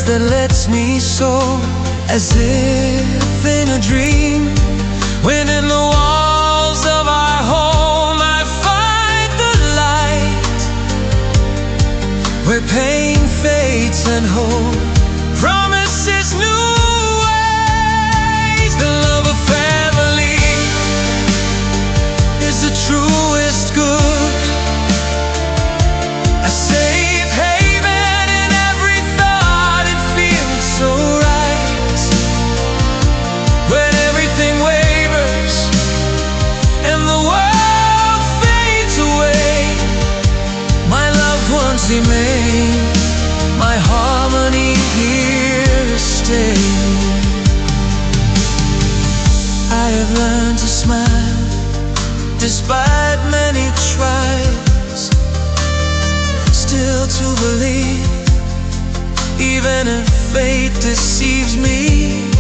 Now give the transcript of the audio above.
grace that lets me soar, as if in a dream. When in the walls of our home I find the light, where pain fades and hope promises new ways. The love of family is the truest good, a safe haven in every thought. It feels so right when everything wavers and the world fades away. My loved ones remain, my harmony here to stay. I have learned to smile despite many trials, still to believe even if fate deceives me.